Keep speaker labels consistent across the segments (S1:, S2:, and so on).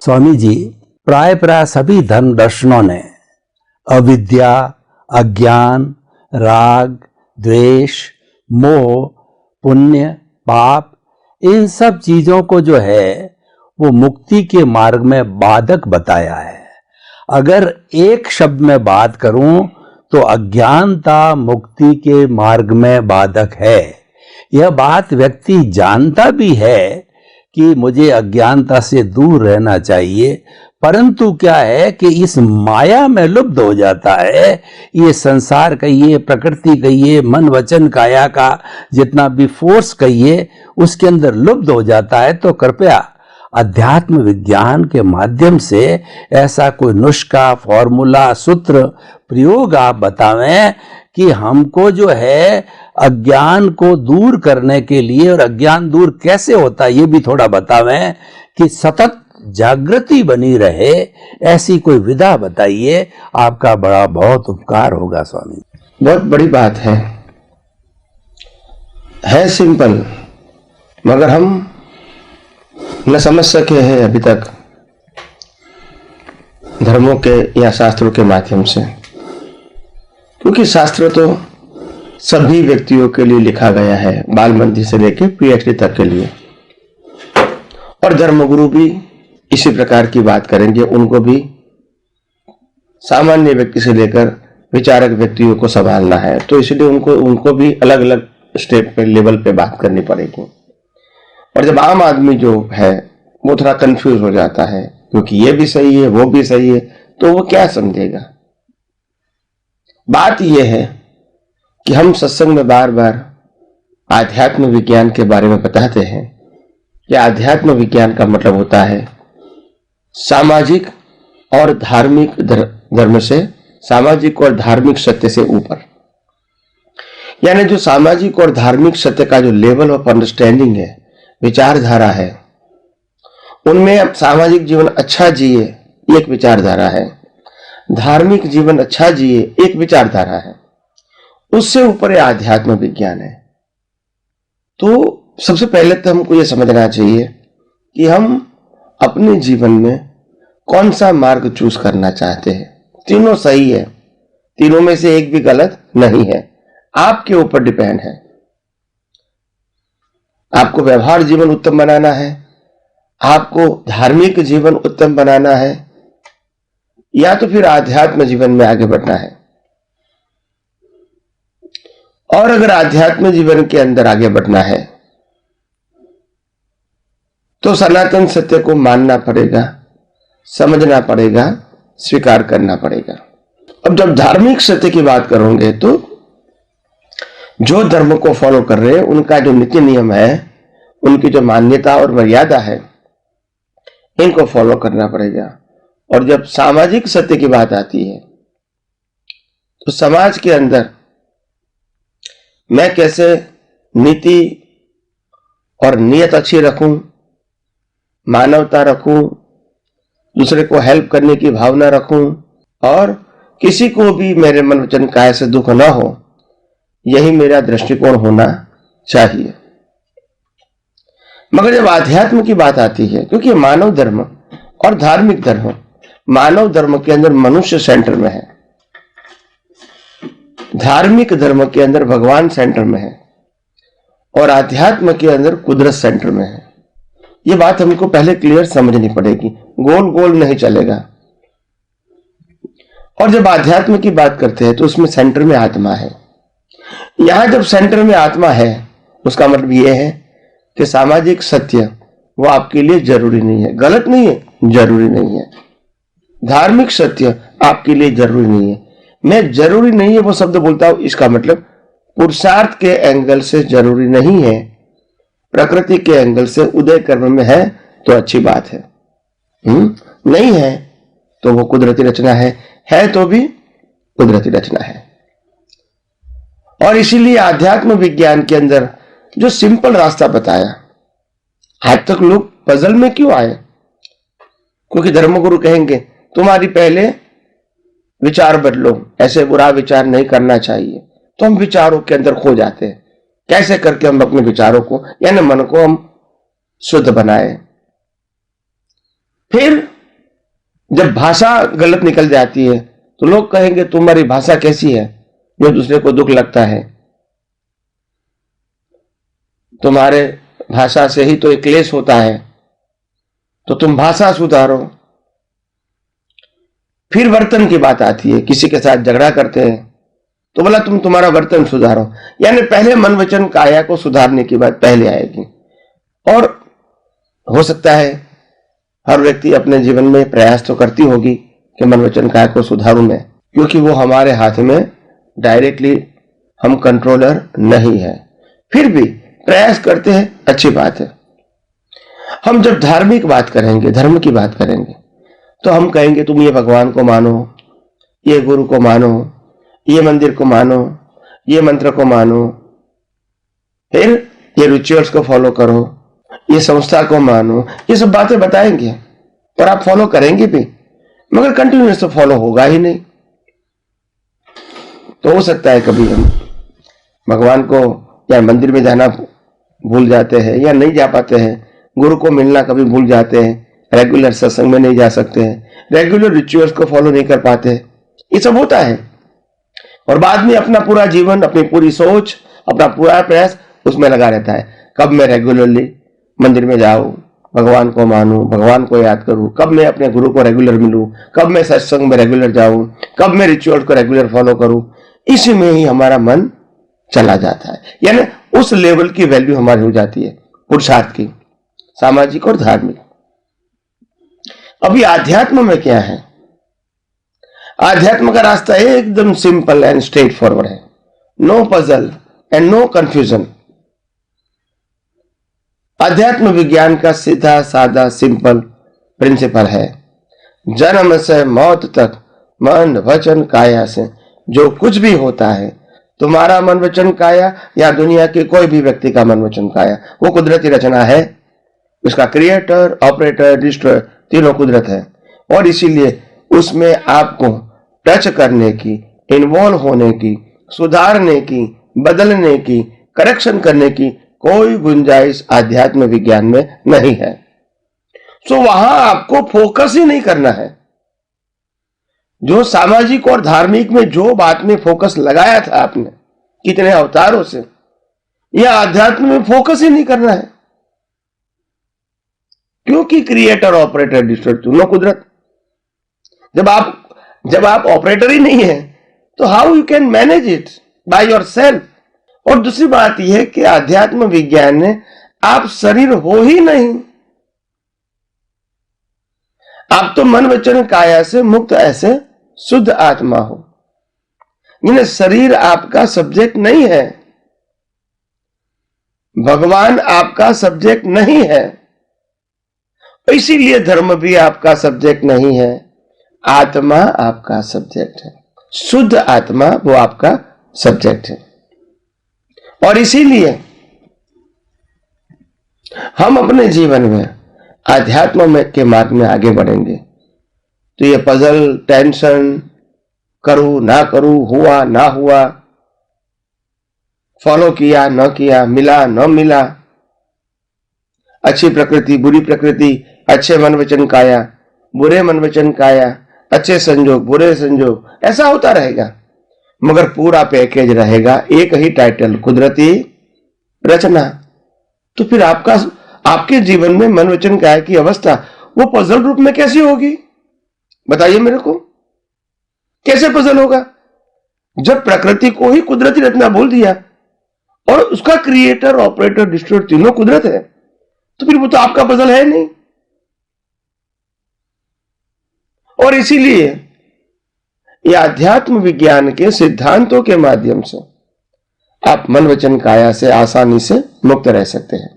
S1: स्वामी जी, प्राय सभी धर्म दर्शनों ने अविद्या, अज्ञान, राग, द्वेष, मोह, पुण्य, पाप, इन सब चीजों को जो है वो मुक्ति के मार्ग में बाधक बताया है। अगर एक शब्द में बात करूं तो अज्ञानता मुक्ति के मार्ग में बाधक है। यह बात व्यक्ति जानता भी है कि मुझे अज्ञानता से दूर रहना चाहिए, परंतु क्या है कि इस माया में लुप्त हो जाता है। ये संसार कहिए, प्रकृति कहिए, मन वचन काया का जितना भी फोर्स कहिए, उसके अंदर लुप्त हो जाता है। तो कृपया अध्यात्म विज्ञान के माध्यम से ऐसा कोई नुस्खा, फॉर्मूला, सूत्र, प्रयोग आप बतावें कि हमको जो है अज्ञान को दूर करने के लिए, और अज्ञान दूर कैसे होता है ये भी थोड़ा बतावें, कि सतत जागृति बनी रहे, ऐसी कोई विधा बताइए। आपका बड़ा बहुत उपकार होगा स्वामी।
S2: बहुत बड़ी बात है सिंपल, मगर हम न समझ सके हैं अभी तक धर्मों के या शास्त्रों के माध्यम से, क्योंकि शास्त्र तो सभी व्यक्तियों के लिए लिखा गया है, बाल मंदिर से लेकर पीएचडी तक के लिए। और धर्मगुरु भी इसी प्रकार की बात करेंगे, उनको भी सामान्य व्यक्ति से लेकर विचारक व्यक्तियों को संभालना है, तो इसलिए उनको भी अलग अलग स्टेप पे, लेवल पे बात करनी पड़ेगी। और जब आम आदमी जो है वो थोड़ा कंफ्यूज हो जाता है, क्योंकि ये भी सही है वो भी सही है, तो वो क्या समझेगा। बात यह है कि हम सत्संग में बार बार आध्यात्म विज्ञान के बारे में बताते हैं कि आध्यात्म विज्ञान का मतलब होता है सामाजिक और धार्मिक धर्म से, सामाजिक और धार्मिक सत्य से ऊपर। यानी जो सामाजिक और धार्मिक सत्य का जो लेवल ऑफ अंडरस्टैंडिंग है, विचारधारा है, उनमें अब सामाजिक जीवन अच्छा जिए एक विचारधारा है, धार्मिक जीवन अच्छा जिए एक विचारधारा है, उससे ऊपर आध्यात्म विज्ञान है। तो सबसे पहले तो हमको यह समझना चाहिए कि हम अपने जीवन में कौन सा मार्ग चूज करना चाहते हैं। तीनों सही है, तीनों में से एक भी गलत नहीं है, आपके ऊपर डिपेंड है। आपको व्यवहार जीवन उत्तम बनाना है, आपको धार्मिक जीवन उत्तम बनाना है, या तो फिर आध्यात्म जीवन में आगे बढ़ना है। और अगर आध्यात्म जीवन के अंदर आगे बढ़ना है तो सनातन सत्य को मानना पड़ेगा, समझना पड़ेगा, स्वीकार करना पड़ेगा। अब जब धार्मिक सत्य की बात करोगे तो जो धर्म को फॉलो कर रहे हैं उनका जो नीति नियम है, उनकी जो मान्यता और मर्यादा है, इनको फॉलो करना पड़ेगा। और जब सामाजिक सत्य की बात आती है तो समाज के अंदर मैं कैसे नीति और नियत अच्छी रखूं, मानवता रखूं, दूसरे को हेल्प करने की भावना रखूं, और किसी को भी मेरे मन वचन काया से दुख ना हो, यही मेरा दृष्टिकोण होना चाहिए। मगर जब आध्यात्म की बात आती है, क्योंकि मानव धर्म और धार्मिक धर्म, मानव धर्म के अंदर मनुष्य सेंटर में है, धार्मिक धर्म के अंदर भगवान सेंटर में है, और आध्यात्म के अंदर कुदरत सेंटर में है। ये बात हमको पहले क्लियर समझनी पड़ेगी, गोल गोल नहीं चलेगा। और जब आध्यात्म की बात करते हैं तो उसमें सेंटर में आत्मा है। यहां जब सेंटर में आत्मा है, उसका मतलब यह है कि सामाजिक सत्य वो आपके लिए जरूरी नहीं है, गलत नहीं है, जरूरी नहीं है। धार्मिक सत्य आपके लिए जरूरी नहीं है। मैं जरूरी नहीं है वो शब्द बोलता हूं, इसका मतलब पुरुषार्थ के एंगल से जरूरी नहीं है, प्रकृति के एंगल से उदय कर्म में है तो अच्छी बात है, नहीं है तो वो कुदरती रचना है तो भी कुदरती रचना है। और इसीलिए आध्यात्म विज्ञान के अंदर जो सिंपल रास्ता बताया, आज तक लोग पजल में क्यों आए? क्योंकि धर्मगुरु कहेंगे तुम्हारी पहले विचार बदलो, ऐसे बुरा विचार नहीं करना चाहिए। तो हम विचारों के अंदर खो जाते हैं। कैसे करके हम अपने विचारों को यानी मन को हम शुद्ध बनाए। फिर जब भाषा गलत निकल जाती है तो लोग कहेंगे तुम्हारी भाषा कैसी है, जो दूसरे को दुख लगता है, तुम्हारे भाषा से ही तो एक क्लेश होता है, तो तुम भाषा सुधारो। फिर वर्तन की बात आती है, किसी के साथ झगड़ा करते हैं तो बोला तुम तुम्हारा वर्तन सुधारो, यानी पहले मन वचन काया को सुधारने की बात पहले आएगी। और हो सकता है हर व्यक्ति अपने जीवन में प्रयास तो करती होगी कि मन वचन काया को सुधारूं मैं, क्योंकि वो हमारे हाथ में डायरेक्टली हम कंट्रोलर नहीं है, फिर भी प्रयास करते हैं, अच्छी बात है। हम जब धार्मिक बात करेंगे, धर्म की बात करेंगे, तो हम कहेंगे तुम ये भगवान को मानो, ये गुरु को मानो, ये मंदिर को मानो, ये मंत्र को मानो, फिर ये रिचुअल्स को फॉलो करो, ये संस्था को मानो, ये सब बातें बताएंगे और आप फॉलो करेंगे भी, मगर कंटिन्यूस तो फॉलो होगा ही नहीं। तो हो सकता है कभी हम भगवान को या मंदिर में जाना भूल जाते हैं या नहीं जा पाते हैं, गुरु को मिलना कभी भूल जाते हैं, रेगुलर सत्संग में नहीं जा सकते हैं, रेगुलर रिचुअल्स को फॉलो नहीं कर पाते, ये सब होता है। और बाद में अपना पूरा जीवन, अपनी पूरी सोच, अपना पूरा प्रयास उसमें लगा रहता है, कब मैं रेगुलरली मंदिर में जाऊं, भगवान को मानूं, भगवान को याद करूं, कब मैं अपने गुरु को रेगुलर मिलूं, कब मैं सत्संग में रेगुलर जाऊं, कब मैं रिचुअल को रेगुलर फॉलो करूं। इसी में ही हमारा मन चला जाता है, यानी उस लेवल की वैल्यू हमारी हो जाती है पुरुषार्थ की, सामाजिक और धार्मिक। अभी आध्यात्म में क्या है? आध्यात्म का रास्ता एकदम सिंपल एंड स्ट्रेट फॉरवर्ड है, no puzzle and no confusion. अध्यात्म विज्ञान का सीधा साधा सिंपल प्रिंसिपल है, जन्म से मौत तक मन वचन काया से जो कुछ भी होता है, तुम्हारा मन वचन काया या दुनिया के कोई भी व्यक्ति का मन वचन काया, वो कुदरती रचना है। उसका क्रिएटर, ऑपरेटर, डिस्ट्रॉयर तीनों कुदरत है, और इसीलिए उसमें आपको टच करने की, इन्वॉल्व होने की, सुधारने की, बदलने की, करेक्शन करने की कोई गुंजाइश आध्यात्म विज्ञान में नहीं है। सो वहां आपको फोकस ही नहीं करना है। जो सामाजिक और धार्मिक में जो बात में फोकस लगाया था आपने कितने अवतारों से, यह आध्यात्म में फोकस ही नहीं करना है, क्योंकि क्रिएटर, ऑपरेटर, डिस्ट्रॉयर तीनों कुदरत। जब आप ऑपरेटर ही नहीं है तो how you can manage it by yourself. और दूसरी बात यह है कि आध्यात्म विज्ञान ने आप शरीर हो ही नहीं, आप तो मन वचन काया से मुक्त ऐसे शुद्ध आत्मा हो, यानी शरीर आपका सब्जेक्ट नहीं है, भगवान आपका सब्जेक्ट नहीं है, इसीलिए धर्म भी आपका सब्जेक्ट नहीं है, आत्मा आपका सब्जेक्ट है, शुद्ध आत्मा वो आपका सब्जेक्ट है। और इसीलिए हम अपने जीवन में आध्यात्म में के मार्ग में आगे बढ़ेंगे तो ये पजल, टेंशन, करूं ना करूं, हुआ ना हुआ, फॉलो किया न किया, मिला न मिला, अच्छी प्रकृति, बुरी प्रकृति, अच्छे मन वचन काया, बुरे मन वचन काया, अच्छे संजोग, बुरे संजोग, ऐसा होता रहेगा, मगर पूरा पैकेज रहेगा, एक ही टाइटल, कुदरती रचना। तो फिर आपके जीवन में मन वचन काया की अवस्था वो पजल रूप में कैसी होगी? बताइए मेरे को, कैसे पजल होगा? जब प्रकृति को ही कुदरती रचना बोल दिया और उसका क्रिएटर, ऑपरेटर, डिस्ट्रॉयर तीनों कुदरत है, तो फिर वो तो आपका पजल है नहीं। और इसीलिए ये अध्यात्म विज्ञान के सिद्धांतों के माध्यम से आप मन वचन काया से आसानी से मुक्त रह सकते हैं।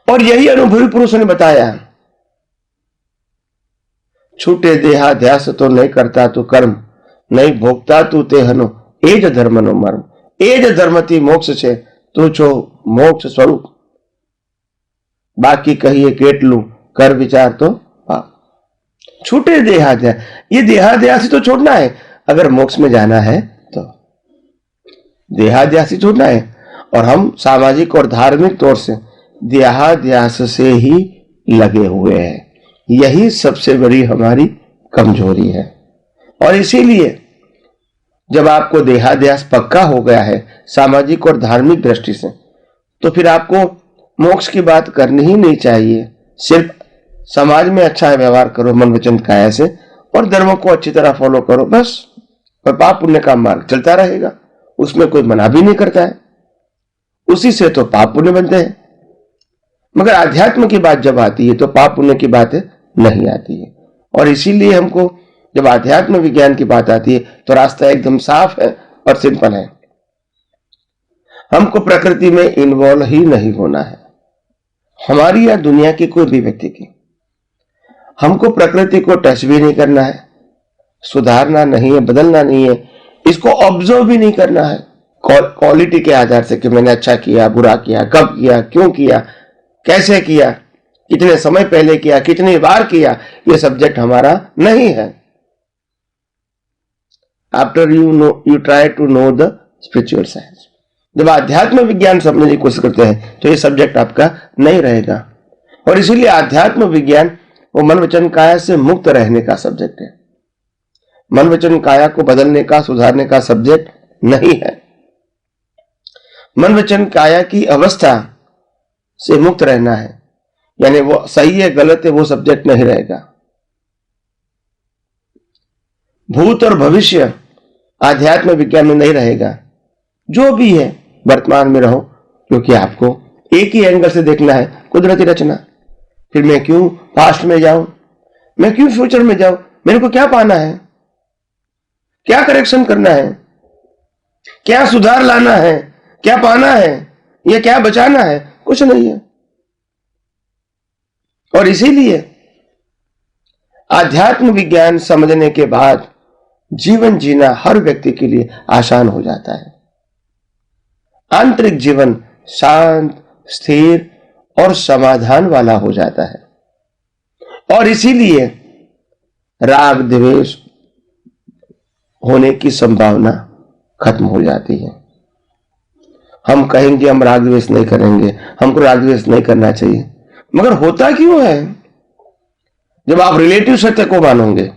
S2: और यही अनुभवी पुरुषों ने बताया, छूटे देहाध्यास तो नहीं करता तू कर्म, नहीं भोगता तू तेहनो एज धर्मनो मर्म, एज धर्मती मोक्ष छे तू छो मोक्ष स्वरूप, बाकी कहिए केटलू कर विचार तो पाप। छूटे देहाध्यास, ये देहाध्यास ही तो छोड़ना है, अगर मोक्ष में जाना है तो देहाध्यास ही छोड़ना है। और हम सामाजिक और धार्मिक तौर से देहाध्यास से ही लगे हुए हैं, यही सबसे बड़ी हमारी कमजोरी है। और इसीलिए जब आपको देहाध्यास पक्का हो गया है सामाजिक और धार्मिक दृष्टि से, तो फिर आपको मोक्ष की बात करनी ही नहीं चाहिए। सिर्फ समाज में अच्छा व्यवहार करो मन वचन काया से, और धर्मों को अच्छी तरह फॉलो करो, बस। और पाप पुण्य का मार्ग चलता रहेगा, उसमें कोई मना भी नहीं करता है, उसी से तो पाप पुण्य बनते हैं। मगर आध्यात्म की बात जब आती है तो पाप पुण्य की बात नहीं आती है। और इसीलिए हमको जब आध्यात्म विज्ञान की बात आती है तो रास्ता एकदम साफ है और सिंपल है। हमको प्रकृति में इन्वॉल्व ही नहीं होना है, हमारी या दुनिया की कोई भी व्यक्ति की। हमको प्रकृति को टच भी नहीं करना है, सुधारना नहीं है, बदलना नहीं है, इसको ऑब्जर्व भी नहीं करना है क्वालिटी के आधार से कि मैंने अच्छा किया, बुरा किया, कब किया, क्यों किया, कैसे किया, कितने समय पहले किया, कितनी बार किया, ये सब्जेक्ट हमारा नहीं है। After you try to know the spiritual science, जब आध्यात्म विज्ञान समझने की कोशिश करते हैं तो ये सब्जेक्ट आपका नहीं रहेगा। और इसीलिए आध्यात्म विज्ञान वो मन वचन काया से मुक्त रहने का सब्जेक्ट है, मन वचन काया को बदलने का, सुधारने का सब्जेक्ट नहीं है। मन वचन काया की अवस्था से मुक्त रहना है, यानी वो सही है गलत है वो सब्जेक्ट नहीं रहेगा। भूत और भविष्य आध्यात्म विज्ञान में नहीं रहेगा, जो भी है वर्तमान में रहो, क्योंकि आपको एक ही एंगल से देखना है, कुदरती रचना। फिर मैं क्यों पास्ट में जाऊं, मैं क्यों फ्यूचर में जाऊं, मेरे को क्या पाना है, क्या करेक्शन करना है, क्या सुधार लाना है, क्या पाना है या क्या बचाना है, कुछ नहीं है। और इसीलिए आध्यात्म विज्ञान समझने के बाद जीवन जीना हर व्यक्ति के लिए आसान हो जाता है। आंतरिक जीवन शांत, स्थिर और समाधान वाला हो जाता है। और इसीलिए राग द्वेष होने की संभावना खत्म हो जाती है। हम कहेंगे हम राग द्वेष नहीं करेंगे, हमको राग द्वेष नहीं करना चाहिए, मगर होता क्यों है? जब आप रिलेटिव सत्य को मानोगे,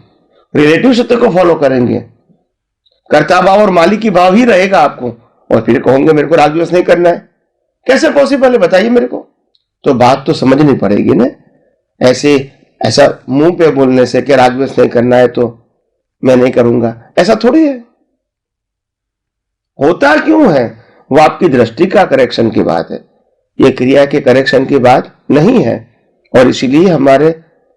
S2: रिलेटिव सत्य को फॉलो करेंगे, कर्ता भाव और मालिकी भाव ही रहेगा आपको, और फिर कहोगे मेरे को राग द्वेष नहीं करना है, कैसे पॉसिबल है बताइए मेरे को? तो बात तो समझनी पड़ेगी ना। ऐसा मुंह पे बोलने से कि राग द्वेष नहीं करना है तो मैं नहीं करूंगा, ऐसा थोड़ी है। होता क्यों है? वो आपकी दृष्टि का करेक्शन की बात है, ये क्रिया के करेक्शन की बात नहीं है। और इसीलिए हमारे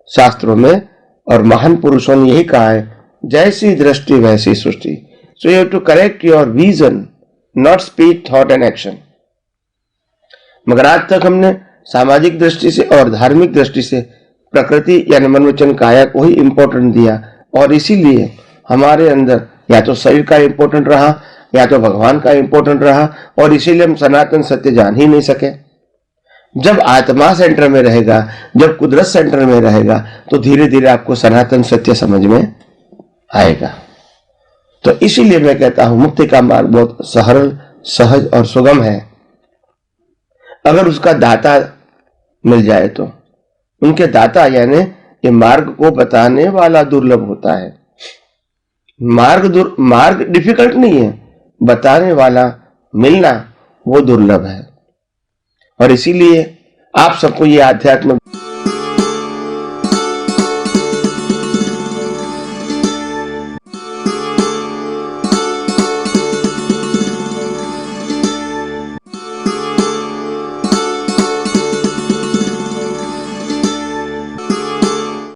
S2: शास्त्रों में और महान पुरुषों ने यही कहा है, जैसी दृष्टि वैसी सृष्टि। So you have to correct your vision, not speech, thought and action. मगर आज तक हमने सामाजिक दृष्टि से और धार्मिक दृष्टि से प्रकृति यानी मन वचन काया को ही इंपॉर्टेंट दिया, और इसीलिए हमारे अंदर या तो शरीर का इंपॉर्टेंट रहा या तो भगवान का इंपॉर्टेंट रहा, और इसीलिए हम सनातन सत्य जान ही नहीं सके। जब आत्मा सेंटर में रहेगा, जब कुदरत सेंटर में रहेगा, तो धीरे धीरे आपको सनातन सत्य समझ में आएगा। तो इसीलिए मैं कहता हूं मुक्ति का मार्ग बहुत सरल, सहज और सुगम है, अगर उसका दाता मिल जाए तो। उनके दाता यानी ये मार्ग को बताने वाला दुर्लभ होता है। मार्ग डिफिकल्ट नहीं है, बताने वाला मिलना वो दुर्लभ है। और इसीलिए आप सबको ये आध्यात्म